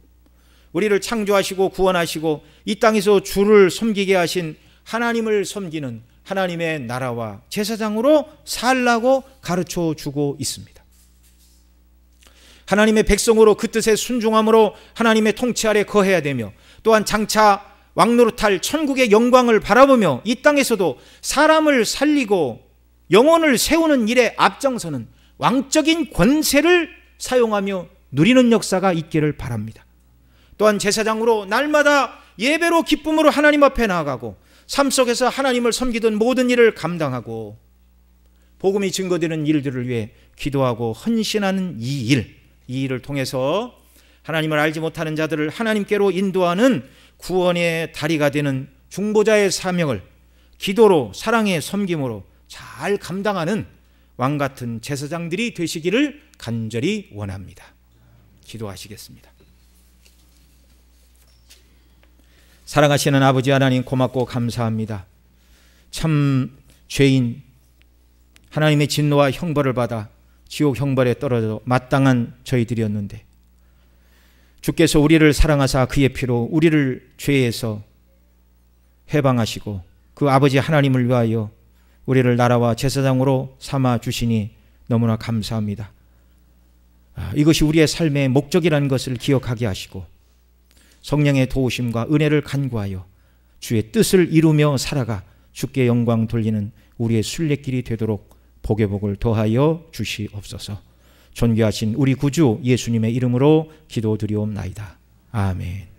우리를 창조하시고 구원하시고 이 땅에서 주를 섬기게 하신 하나님을 섬기는 하나님의 나라와 제사장으로 살라고 가르쳐 주고 있습니다. 하나님의 백성으로 그 뜻에 순종함으로 하나님의 통치 아래 거해야 되며, 또한 장차 왕노릇할 천국의 영광을 바라보며 이 땅에서도 사람을 살리고 영혼을 세우는 일에 앞장서는 왕적인 권세를 사용하며 누리는 역사가 있기를 바랍니다. 또한 제사장으로 날마다 예배로 기쁨으로 하나님 앞에 나아가고 삶 속에서 하나님을 섬기던 모든 일을 감당하고 복음이 증거되는 일들을 위해 기도하고 헌신하는 이 일을 통해서 하나님을 알지 못하는 자들을 하나님께로 인도하는 구원의 다리가 되는 중보자의 사명을 기도로, 사랑의 섬김으로 잘 감당하는 왕같은 제사장들이 되시기를 간절히 원합니다. 기도하시겠습니다. 사랑하시는 아버지 하나님, 고맙고 감사합니다. 참 죄인, 하나님의 진노와 형벌을 받아 지옥 형벌에 떨어져 마땅한 저희들이었는데 주께서 우리를 사랑하사 그의 피로 우리를 죄에서 해방하시고 그 아버지 하나님을 위하여 우리를 나라와 제사장으로 삼아 주시니 너무나 감사합니다. 이것이 우리의 삶의 목적이라는 것을 기억하게 하시고 성령의 도우심과 은혜를 간구하여 주의 뜻을 이루며 살아가 주께 영광 돌리는 우리의 순례길이 되도록 복의 복을 더하여 주시옵소서. 존귀하신 우리 구주 예수님의 이름으로 기도드리옵나이다. 아멘.